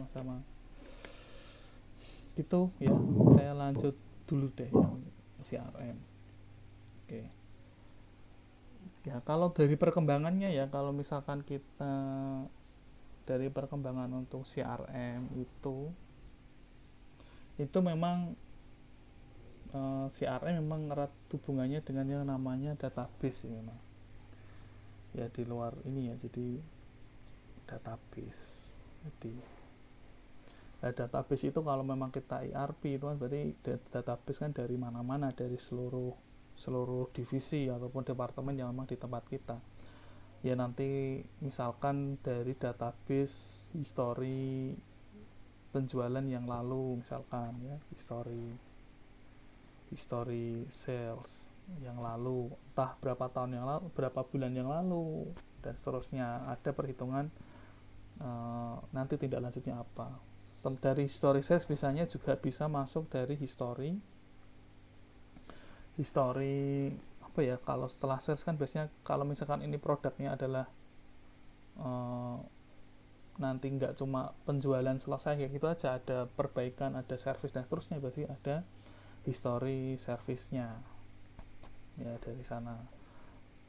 sama-sama. Gitu ya, saya lanjut dulu deh yang CRM. Oke. Ya, kalau dari perkembangannya ya, kalau misalkan kita dari perkembangan untuk CRM itu memang CRM memang erat hubungannya dengan yang namanya database ya, memang. Ya di luar ini ya, jadi database. Jadi database itu kalau memang kita ERP itu kan berarti database kan dari mana-mana, dari seluruh divisi ataupun departemen yang memang di tempat kita. Ya nanti misalkan dari database history penjualan yang lalu, misalkan ya history sales yang lalu, entah berapa tahun yang lalu, berapa bulan yang lalu, dan seterusnya. Ada perhitungan nanti tindak lanjutnya apa. Dari history sales misalnya juga bisa masuk dari history apa ya, kalau setelah sales kan biasanya kalau misalkan ini produknya adalah nanti nggak cuma penjualan selesai kayak gitu aja, ada perbaikan, ada service dan seterusnya, berarti ada history service-nya ya dari sana.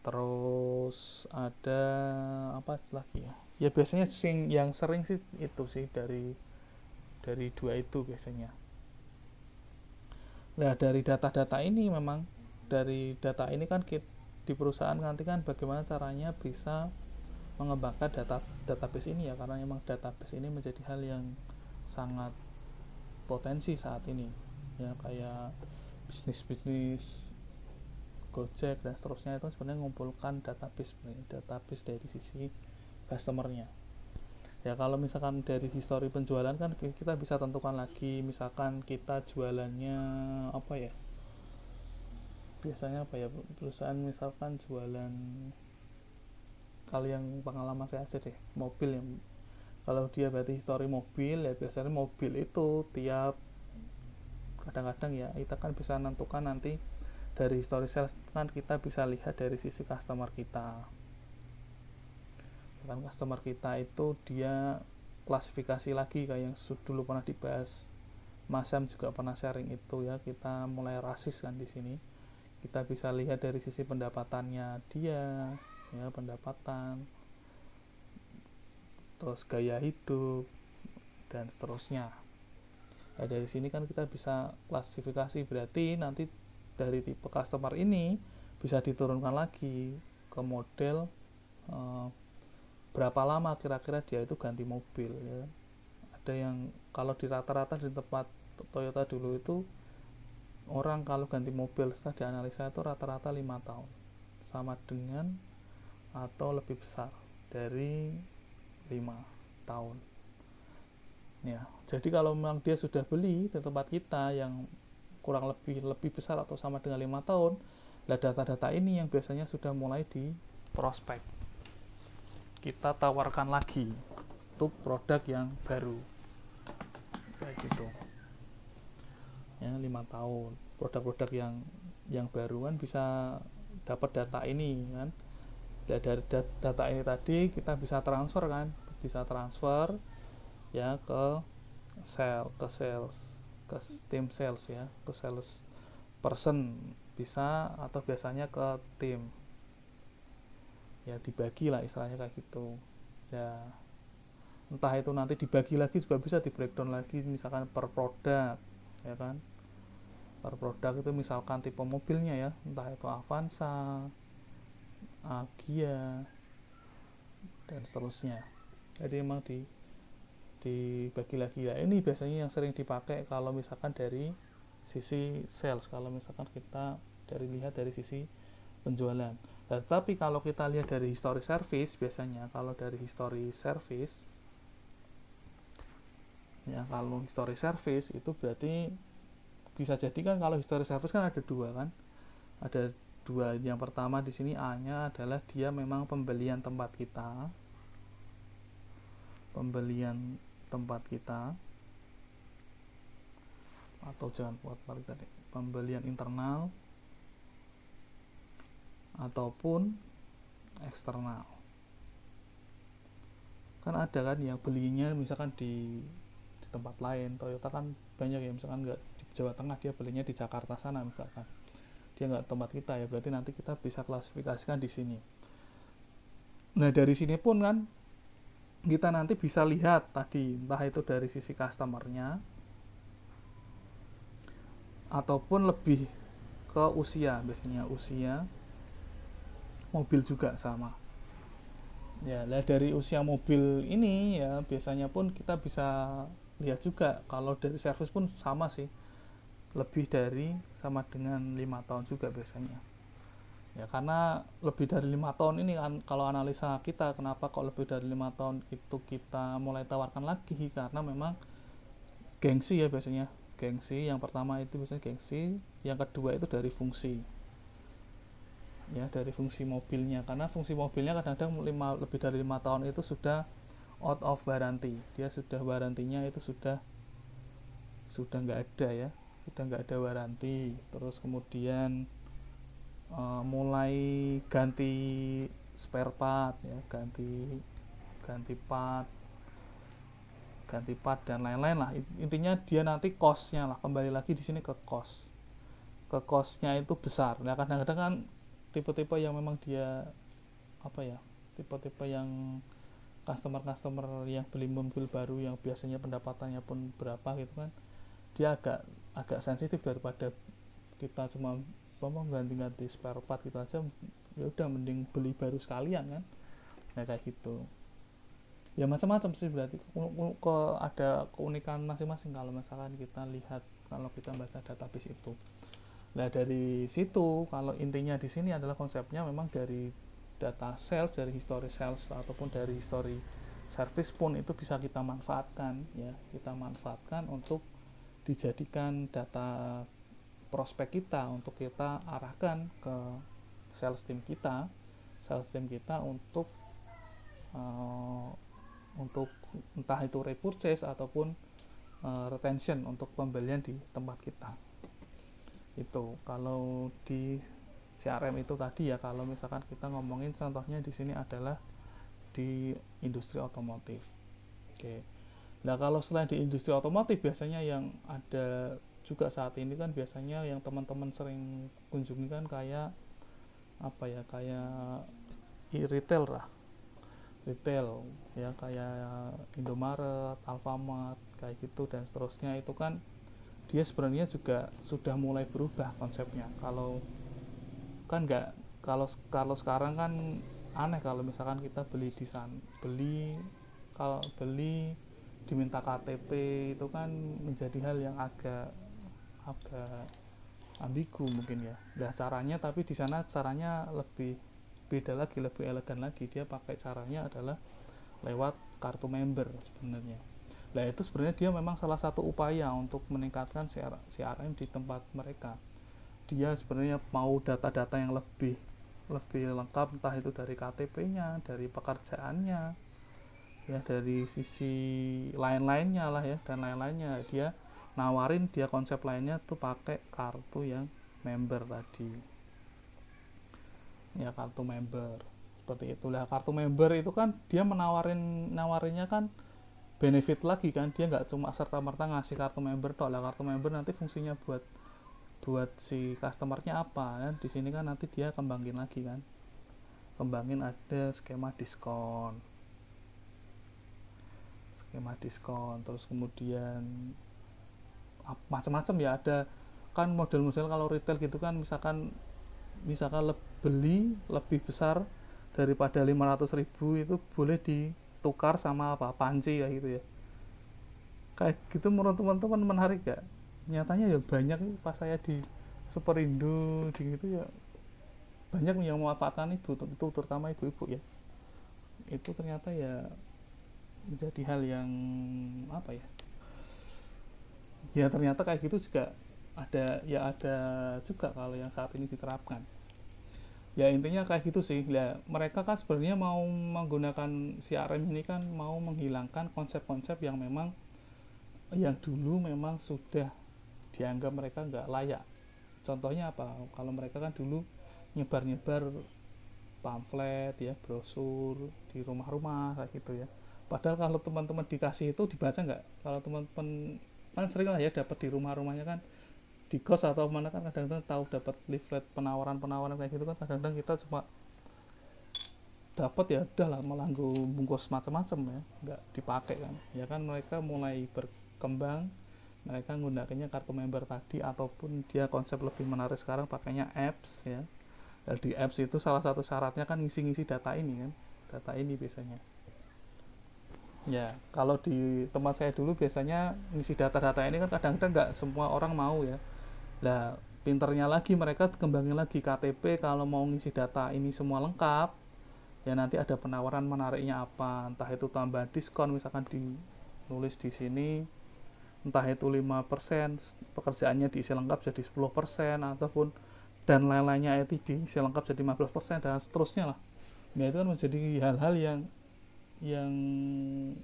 Terus ada apa lagi ya, ya biasanya yang sering sih itu sih, dari dua itu biasanya. Nah dari data-data ini memang, dari data ini kan di perusahaan nanti kan bagaimana caranya bisa mengembangkan database ini ya, karena memang database ini menjadi hal yang sangat potensi saat ini ya, kayak bisnis Gojek dan seterusnya itu sebenarnya mengumpulkan database dari sisi customernya. Ya kalau misalkan dari histori penjualan kan kita bisa tentukan lagi, misalkan kita jualannya apa ya, biasanya apa ya, perusahaan misalkan jualan, kalau yang pengalaman saya aja deh, mobil yang, kalau dia berarti histori mobil ya, biasanya mobil itu tiap, kadang-kadang ya kita kan bisa menentukan nanti dari history sales kan kita bisa lihat dari sisi customer kita. Kan customer kita itu dia klasifikasi lagi kayak yang dulu pernah dibahas Mas Sam juga pernah sharing itu ya, kita mulai rasis kan di sini. Kita bisa lihat dari sisi pendapatannya dia, ya pendapatan, terus gaya hidup dan seterusnya. Nah, dari sini kan kita bisa klasifikasi, berarti nanti dari tipe customer ini bisa diturunkan lagi ke model berapa lama kira-kira dia itu ganti mobil ya. Ada yang kalau di rata-rata di tempat Toyota dulu itu, orang kalau ganti mobil setelah dianalisa itu rata-rata 5 tahun, sama dengan atau lebih besar dari 5 tahun ya. Jadi kalau memang dia sudah beli di tempat kita yang kurang lebih besar atau sama dengan 5 tahun, lah data-data ini yang biasanya sudah mulai di prospek, kita tawarkan lagi untuk produk yang baru kayak gitu ya. 5 tahun produk-produk yang baru kan bisa dapat data ini kan. Ya, dari data ini tadi kita bisa transfer kan, bisa transfer ya ke sales, ke tim sales ya, ke sales person bisa, atau biasanya ke tim ya, dibagi lah istilahnya kayak gitu ya. Entah itu nanti dibagi lagi juga bisa, di breakdown lagi misalkan per produk ya kan, per produk itu misalkan tipe mobilnya ya, entah itu Avanza, Agia dan seterusnya. Jadi emang dibagi lagi ya. Ini biasanya yang sering dipakai kalau misalkan dari sisi sales, kalau misalkan kita lihat dari sisi penjualan. Nah, tapi kalau kita lihat dari history service, biasanya kalau dari history service ya, kalau history service itu berarti bisa jadi kan, kalau history service kan ada dua kan, ada dua. Yang pertama di sini A nya adalah dia memang pembelian tempat kita, atau jangan buat balik tadi, pembelian internal ataupun eksternal. Kan ada kan yang belinya misalkan di tempat lain. Toyota kan banyak ya, misalkan nggak di Jawa Tengah, dia belinya di Jakarta sana misalkan, dia nggak tempat kita ya, berarti nanti kita bisa klasifikasikan di sini. Nah dari sini pun kan kita nanti bisa lihat tadi, entah itu dari sisi customernya ataupun lebih ke usia, biasanya usia mobil juga sama ya. Lah dari usia mobil ini ya biasanya pun kita bisa lihat juga, kalau dari servis pun sama sih, lebih dari sama dengan 5 tahun juga biasanya ya, karena lebih dari 5 tahun ini kan, kalau analisa kita kenapa kok lebih dari 5 tahun itu kita mulai tawarkan lagi, karena memang gengsi ya, biasanya gengsi. Yang pertama itu biasanya gengsi, yang kedua itu dari fungsi ya, dari fungsi mobilnya, karena fungsi mobilnya kadang-kadang lebih dari 5 tahun itu sudah out of warranty, dia sudah warantinya itu sudah nggak ada ya, sudah nggak ada waranti. Terus kemudian mulai ganti spare part ya, ganti ganti part ganti part dan lain-lain lah. Intinya dia nanti cost-nya lah, kembali lagi di sini ke cost-nya itu besar. Nah kadang-kadang kan tipe-tipe yang memang dia apa ya, tipe-tipe yang customer yang beli mobil baru yang biasanya pendapatannya pun berapa gitu kan, dia agak sensitif, daripada kita cuma ganti-ganti spare part gitu aja, ya udah mending beli baru sekalian kan. Nah kayak gitu ya, macam-macam sih, berarti ada keunikan masing-masing kalau misalkan kita lihat, kalau kita baca database itu. Nah dari situ, kalau intinya di sini adalah konsepnya memang dari data sales, dari history sales ataupun dari history service pun itu bisa kita manfaatkan ya, kita manfaatkan untuk dijadikan data prospek kita, untuk kita arahkan ke sales team kita untuk entah itu repurchase ataupun retention, untuk pembelian di tempat kita. Itu kalau di CRM itu tadi ya, kalau misalkan kita ngomongin contohnya di sini adalah di industri otomotif. Oke. Nah kalau selain di industri otomotif, biasanya yang ada juga saat ini kan, biasanya yang teman-teman sering kunjungi kan kayak apa ya, kayak retail lah, retail ya, kayak Indomaret, Alfamart kayak gitu dan seterusnya. Itu kan dia sebenarnya juga sudah mulai berubah konsepnya. Kalau kan nggak, kalau sekarang kan aneh kalau misalkan kita beli di sana, kalau beli diminta KTP, itu kan menjadi hal yang agak ambigu mungkin ya. Nah caranya, tapi di sana caranya lebih beda lagi, lebih elegan lagi. Dia pakai caranya adalah lewat kartu member sebenarnya. Nah itu sebenarnya dia memang salah satu upaya untuk meningkatkan CRM di tempat mereka. Dia sebenarnya mau data-data yang lebih lengkap, entah itu dari KTP-nya, dari pekerjaannya ya, dari sisi lain-lainnya lah ya, dan lain-lainnya. Dia nawarin, dia konsep lainnya tuh pakai kartu yang member tadi ya, kartu member seperti itulah. Kartu member itu kan dia nawarinnya kan benefit lagi kan, dia nggak cuma serta-merta ngasih kartu member tok lah. Kartu member nanti fungsinya buat si customernya apa kan, di sini kan nanti dia kembangin lagi kan, ada skema diskon, terus kemudian macam-macam ya. Ada kan model-model kalau retail gitu kan, misalkan beli lebih besar daripada 500.000 itu boleh ditukar sama panci kayak gitu ya. Kayak gitu menurut teman-teman menarik gak? Nyatanya ya banyak pas saya di Superindo di gitu ya, banyak yang memanfaatkan itu terutama ibu-ibu ya. Itu ternyata ya menjadi hal yang apa ya, ya ternyata kayak gitu juga ada juga kalau yang saat ini diterapkan ya. Intinya kayak gitu sih ya. Mereka kan sebenarnya mau menggunakan CRM ini kan mau menghilangkan konsep-konsep yang memang yang dulu memang sudah dianggap mereka nggak layak. Contohnya apa, kalau mereka kan dulu nyebar-nyebar pamflet ya, brosur di rumah-rumah kayak gitu ya, Padahal kalau teman-teman dikasih itu dibaca nggak? Kalau teman-teman kan sering lah ya dapat di rumah-rumahnya kan, di kos atau mana kan kadang-kadang tahu dapat leaflet penawaran-penawaran kayak gitu kan, kadang-kadang kita cuma dapat ya udah lah, malah bungkus macam-macam ya, nggak dipakai kan. Ya kan mereka mulai berkembang, mereka menggunakannya kartu member tadi, ataupun dia konsep lebih menarik sekarang pakainya apps ya. Dan di apps itu salah satu syaratnya kan ngisi-ngisi data ini kan, data ini biasanya. Ya, kalau di tempat saya dulu biasanya ngisi data-data ini kan kadang-kadang nggak semua orang mau ya. Lah, pinternya lagi mereka kembangin lagi KTP, kalau mau ngisi data ini semua lengkap, ya nanti ada penawaran menariknya apa, entah itu tambahan diskon misalkan dinulis di sini, entah itu 5%, pekerjaannya diisi lengkap jadi 10%, ataupun dan lain-lainnya itu diisi lengkap jadi 15% dan seterusnya lah. Ya itu kan menjadi hal-hal yang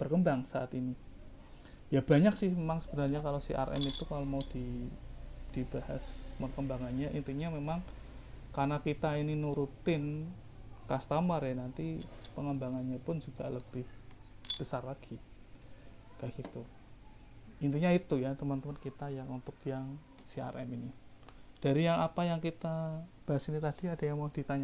berkembang saat ini. Ya banyak sih memang sebenarnya kalau CRM itu, kalau mau dibahas perkembangannya, intinya memang karena kita ini nurutin customer ya, nanti pengembangannya pun juga lebih besar lagi kayak gitu. Intinya itu ya teman-teman kita yang untuk yang CRM ini. Dari yang apa yang kita bahas ini tadi, ada yang mau ditanya?